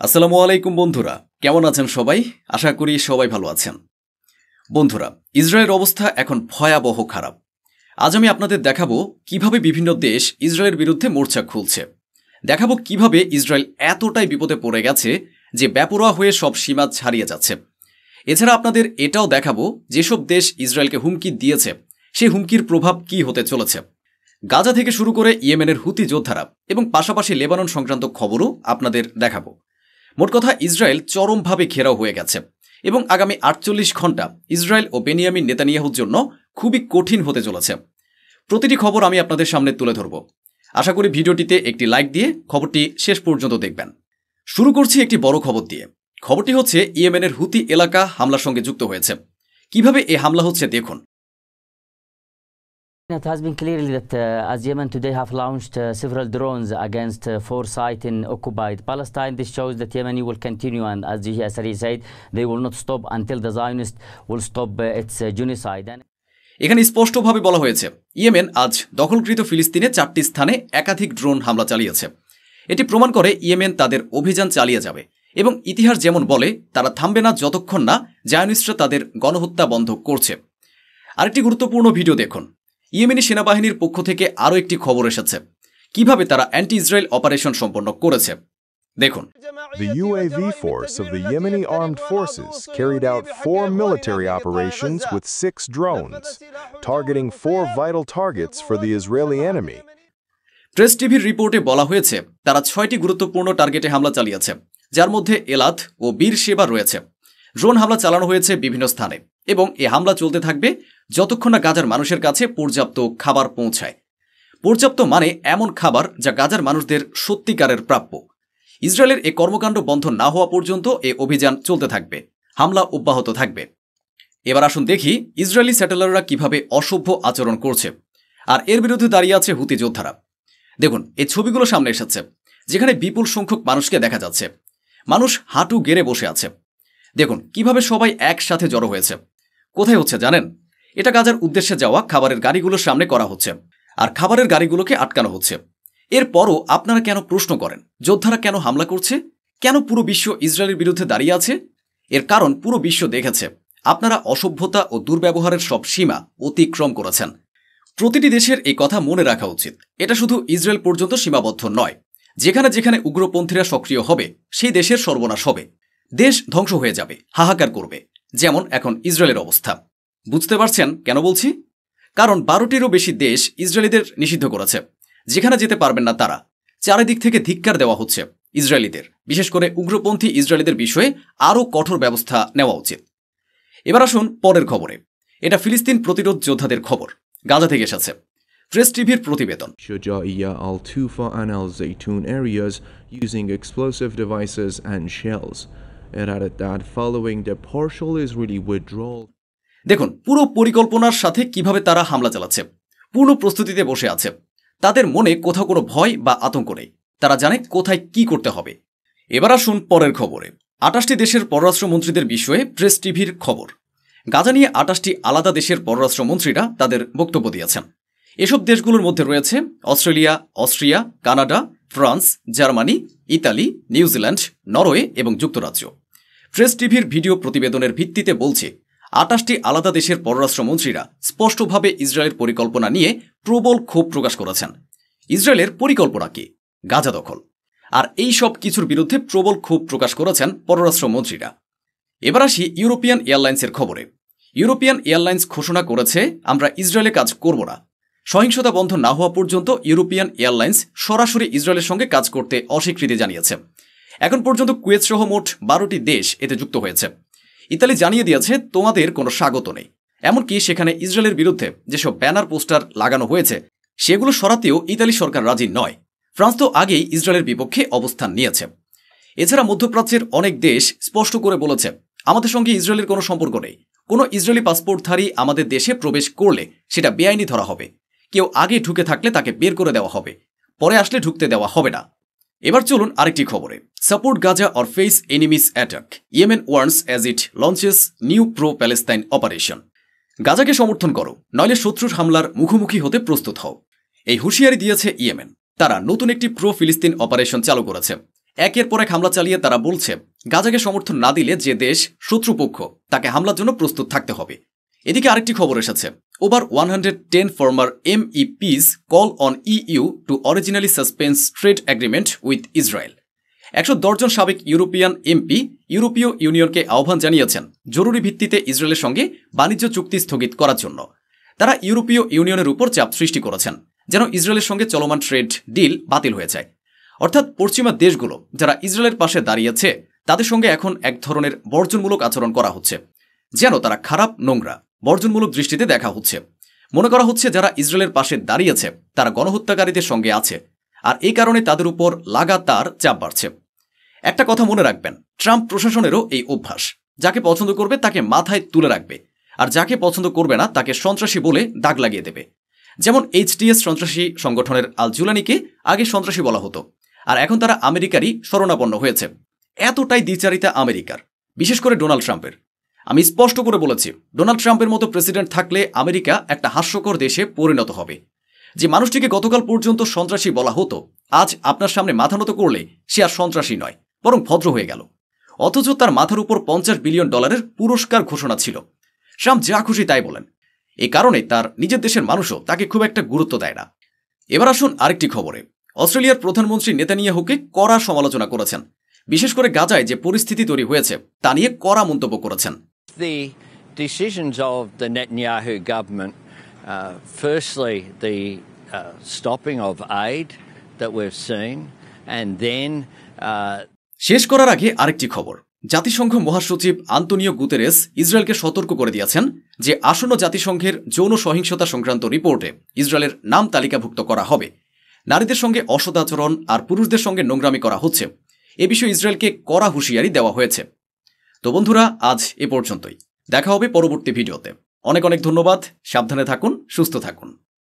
আসসালামু আলাইকুম বন্ধুরা, কেমন আছেন সবাই? আশা করি সবাই ভালো আছেন। বন্ধুরা, ইসরায়েলের অবস্থা এখন ভয়াবহ খারাপ। আজ আমি আপনাদের দেখাবো কিভাবে বিভিন্ন দেশ ইসরায়েলের বিরুদ্ধে মোর্চা খুলছে। দেখাবো কিভাবে ইসরায়েল এতটাই বিপদে পড়ে গেছে যে বেপরোয়া হয়ে সব সীমা ছাড়িয়ে যাচ্ছে। এছাড়া আপনাদের এটাও দেখাবো যেসব দেশ ইসরায়েলকে হুমকি দিয়েছে সেই হুমকির প্রভাব কি হতে চলেছে। গাজা থেকে শুরু করে ইয়েমেনের হুতি যোদ্ধারা এবং পাশাপাশি লেবানন সংক্রান্ত খবরও আপনাদের দেখাবো। মোট কথা, ইসরায়েল চরমভাবে ঘেরাও হয়ে গেছে এবং আগামী ৪৮ ঘণ্টা ইসরায়েল ও বেনিয়ামিন নেতানিয়াহুর জন্য খুবই কঠিন হতে চলেছে। প্রতিটি খবর আমি আপনাদের সামনে তুলে ধরব। আশা করি ভিডিওটিতে একটি লাইক দিয়ে খবরটি শেষ পর্যন্ত দেখবেন। শুরু করছি একটি বড় খবর দিয়ে। খবরটি হচ্ছে ইয়েমেনের হুতি এলাকা হামলার সঙ্গে যুক্ত হয়েছে। কিভাবে এই হামলা হচ্ছে দেখুন। It has been clearly that as Yemen today have launched several drones against four sites in occupied Palestine. This shows that Yemen will continue, and as Yasari said, they will not stop until the Zionists will stop its genocide. এখানে স্পষ্টভাবে বলা হয়েছে Yemen আজ দখলকৃত ফিলিস্তিনে 4টি স্থানে একাধিক drone হামলা চালিয়েছে। এটি প্রমাণ করে ইয়েমেন তাদের অভিযান চালিয়ে যাবে এবং ইতিহাস যেমন বলে তারা থামবে না যতক্ষণ না জায়নিস্টরা তাদের গণহত্যা বন্ধ করছে। আরেকটি গুরুত্বপূর্ণ ভিডিও দেখুন। ইয়েমেনি সেনাবাহিনীর পক্ষ থেকে আরও একটি খবর এসেছে কিভাবে তারা অ্যান্টি ইসরায়েল অপারেশন সম্পন্ন করেছে। দেখুন, The UAV force of the Yemeni armed forces carried out 4 military operations with 6 drones, targeting 4 vital targets for the Israeli enemy. Press টিভির রিপোর্টে বলা হয়েছে তারা 6টি গুরুত্বপূর্ণ টার্গেটে হামলা চালিয়েছে, যার মধ্যে এলাত ও বীর শেবা রয়েছে। ড্রোন হামলা চালানো হয়েছে বিভিন্ন স্থানে এবং এ হামলা চলতে থাকবে যতক্ষণ না গাজার মানুষের কাছে পর্যাপ্ত খাবার পৌঁছায়। পর্যাপ্ত মানে এমন খাবার যা গাজার মানুষদের সত্যিকারের প্রাপ্য। ইসরায়েলের এ কর্মকাণ্ড বন্ধ না হওয়া পর্যন্ত এ অভিযান চলতে থাকবে, হামলা অব্যাহত থাকবে। এবার আসুন দেখি ইসরায়েলি স্যাটেলাররা কিভাবে অসভ্য আচরণ করছে আর এর বিরুদ্ধে দাঁড়িয়ে আছে হুতি যোদ্ধারা। দেখুন, এই ছবিগুলো সামনে এসেছে যেখানে বিপুল সংখ্যক মানুষকে দেখা যাচ্ছে। মানুষ হাঁটু গেড়ে বসে আছে। দেখুন কিভাবে সবাই একসাথে জড়ো হয়েছে। কোথায় হচ্ছে জানেন? এটা গাজার উদ্দেশ্যে যাওয়া খাবারের গাড়িগুলোর সামনে করা হচ্ছে আর খাবারের গাড়িগুলোকে আটকানো হচ্ছে। এরপরও আপনারা কেন প্রশ্ন করেন যোদ্ধারা কেন হামলা করছে, কেন পুরো বিশ্ব ইসরায়েলের বিরুদ্ধে দাঁড়িয়ে আছে? এর কারণ পুরো বিশ্ব দেখেছে আপনারা অসভ্যতা ও দুর্ব্যবহারের সব সীমা অতিক্রম করেছেন। প্রতিটি দেশের এই কথা মনে রাখা উচিত। এটা শুধু ইসরায়েল পর্যন্ত সীমাবদ্ধ নয়। যেখানে যেখানে উগ্রপন্থীরা সক্রিয় হবে সেই দেশের সর্বনাশ হবে, দেশ ধ্বংস হয়ে যাবে, হাহাকার করবে, যেমন এখন ইসরায়েলের অবস্থা। বুঝতে পারছেন কেন বলছি? কারণ 12টিরও বেশি দেশ ইসরায়েলিদের নিষিদ্ধ করেছে। যেখানে যেতে পারবেন না তারা। চারিদিক থেকে ধিক্কার দেওয়া হচ্ছে ইসরায়েলিদের, বিশেষ করে উগ্রপন্থী ইসরায়েলিদের বিষয়ে আরও কঠোর ব্যবস্থা নেওয়া উচিত। এবার আসুন পরের খবরে। এটা ফিলিস্তিন প্রতিরোধ যোদ্ধাদের খবর, গাজা থেকে এসেছে। প্রেস টিভির প্রতিবেদন। Shuja'iyya al-Tufa and al-Zaytun areas using explosive devices and shells. It added that following the partial Israeli withdrawal. দেখুন পুরো পরিকল্পনার সাথে কিভাবে তারা হামলা চালাচ্ছে। পূর্ণ প্রস্তুতিতে বসে আছে। তাদের মনে কোথাও কোনো ভয় বা আতঙ্ক নেই। তারা জানে কোথায় কি করতে হবে। এবার আসুন পরের খবরে। 28টি দেশের পররাষ্ট্রমন্ত্রীদের বিষয়ে প্রেস টিভির খবর। গাজা নিয়ে 28টি আলাদা দেশের পররাষ্ট্রমন্ত্রীরা তাদের বক্তব্য দিয়েছেন। এসব দেশগুলোর মধ্যে রয়েছে Australia, Austria, Canada, France, Germany, Italy, New Zealand, Norway এবং যুক্তরাজ্য। প্রেস টিভির ভিডিও প্রতিবেদনের ভিত্তিতে বলছে 28টি আলাদা দেশের পররাষ্ট্রমন্ত্রীরা স্পষ্টভাবে ইসরায়েলের পরিকল্পনা নিয়ে প্রবল ক্ষোভ প্রকাশ করেছেন। ইসরায়েলের পরিকল্পনা কি? গাজা দখল। আর এই সব কিছুর বিরুদ্ধে প্রবল ক্ষোভ প্রকাশ করেছেন পররাষ্ট্রমন্ত্রীরা। এবার আসি ইউরোপিয়ান এয়ারলাইন্সের খবরে। ইউরোপিয়ান এয়ারলাইন্স ঘোষণা করেছে আমরা ইসরায়েলে কাজ করব না। সহিংসতা বন্ধ না হওয়া পর্যন্ত ইউরোপিয়ান এয়ারলাইন্স সরাসরি ইসরায়েলের সঙ্গে কাজ করতে অস্বীকৃতি জানিয়েছে। এখন পর্যন্ত কুয়েত সহ মোট 12টি দেশ এতে যুক্ত হয়েছে। ইতালি জানিয়ে দিয়েছে তোমাদের কোনো স্বাগত নেই। এমনকি সেখানে ইসরায়েলের বিরুদ্ধে যেসব ব্যানার পোস্টার লাগানো হয়েছে সেগুলো সরাতেও ইতালি সরকার রাজি নয়। ফ্রান্স তো আগেই ইসরায়েলের বিপক্ষে অবস্থান নিয়েছে। এছাড়া মধ্যপ্রাচ্যের অনেক দেশ স্পষ্ট করে বলেছে আমাদের সঙ্গে ইসরায়েলের কোনো সম্পর্ক নেই। কোনো ইসরায়েলি পাসপোর্টধারী আমাদের দেশে প্রবেশ করলে সেটা বেআইনি ধরা হবে। কেউ আগে ঢুকে থাকলে তাকে বের করে দেওয়া হবে, পরে আসলে ঢুকতে দেওয়া হবে না। এবার চলুন আরেকটি খবরে। Support Gaza or face enemies attack, Yemen warns as it launches new pro Palestine operation. গাজাকে সমর্থন করো, নইলে শত্রুর হামলার মুখোমুখি হতে প্রস্তুত হও। এই হুঁশিয়ারি দিয়েছে ইয়েমেন। তারা নতুন একটি প্রো ফিলিস্তিন অপারেশন চালু করেছে। একের পর এক হামলা চালিয়ে তারা বলছে গাজাকে সমর্থন না দিলে যে দেশ শত্রুপক্ষ তাকে হামলার জন্য প্রস্তুত থাকতে হবে। এদিকে আরেকটি খবর এসেছে, over 110 former MEPs call on EU to originally suspend trade agreement with Israel। 110 জন সাবেক ইউরোপিয়ান এমপি ইউরোপীয় ইউনিয়নকে আহ্বান জানিয়েছেন জরুরি ভিত্তিতে ইসরায়েলের সঙ্গে বাণিজ্য চুক্তি স্থগিত করার জন্য। তারা ইউরোপীয় ইউনিয়নের উপর চাপ সৃষ্টি করেছেন যেন ইসরায়েলের সঙ্গে চলমান ট্রেড ডিল বাতিল হয়ে যায়। অর্থাৎ পশ্চিমা দেশগুলো যারা ইসরায়েলের পাশে দাঁড়িয়েছে তাদের সঙ্গে এখন এক ধরনের বর্জনমূলক আচরণ করা হচ্ছে, যেন তারা খারাপ নোংরা বর্জনমূলক দৃষ্টিতে দেখা হচ্ছে। মনে করা হচ্ছে যারা ইসরায়েলের পাশে দাঁড়িয়েছে তারা গণহত্যাকারীদের সঙ্গে আছে, আর এই কারণে তাদের উপর লাগাতার চাপ বাড়ছে। একটা কথা মনে রাখবেন, ট্রাম্প প্রশাসনেরও এই অভ্যাস, যাকে পছন্দ করবে তাকে মাথায় তুলে রাখবে, আর যাকে পছন্দ করবে না তাকে সন্ত্রাসী বলে দাগ লাগিয়ে দেবে। যেমন HTS সন্ত্রাসী সংগঠনের আল জুলানিকে আগে সন্ত্রাসী বলা হতো, আর এখন তারা আমেরিকারই শরণাপন্ন হয়েছে। এতটাই দ্বিচারিতা আমেরিকার, বিশেষ করে ডোনাল্ড ট্রাম্পের। আমি স্পষ্ট করে বলেছি, ডোনাল্ড ট্রাম্পের মতো প্রেসিডেন্ট থাকলে আমেরিকা একটা হাস্যকর দেশে পরিণত হবে। যে মানুষটিকে গতকাল পর্যন্ত সন্ত্রাসী বলা হতো, আজ আপনার সামনে মাথা নত করলে সে আর সন্ত্রাসী নয়, বরং ভদ্র হয়ে গেল। অথচ তার মাথার উপর $50 বিলিয়ন পুরস্কার ঘোষণা ছিল। ট্রাম্প যা খুশি তাই বলেন। এই কারণে তার নিজের দেশের মানুষও তাকে খুব একটা গুরুত্ব দেয় না। এবার আসুন আরেকটি খবরে। অস্ট্রেলিয়ার প্রধানমন্ত্রী নেতানিয়াহুকে কড়া সমালোচনা করেছেন, বিশেষ করে গাজায় যে পরিস্থিতি তৈরি হয়েছে তা নিয়ে কড়া মন্তব্য করেছেন। The decisions of the Netanyahu government, firstly the stopping of aid that we've seen, and then শেষ করার আগে আরেকটি খবর। জাতিসংঘ মহাসচিব আন্তোনিও গুতেরেস ইসরায়েলকে সতর্ক করে দিয়েছেন যে আসন্ন জাতিসংঘের যৌন সহিংসতা সংক্রান্ত রিপোর্টে ইসরায়েলের নাম তালিকাভুক্ত করা হবে। নারীদের সঙ্গে অসদাচরণ আর পুরুষদের সঙ্গে নোংরামি করা হচ্ছে, এ বিষয়ে ইসরায়েলকে কড়া হুঁশিয়ারি দেওয়া হয়েছে। তো বন্ধুরা, আজ এ পর্যন্তই। দেখা হবে পরবর্তী ভিডিওতে। অনেক অনেক ধন্যবাদ। সাবধানে থাকুন, সুস্থ থাকুন।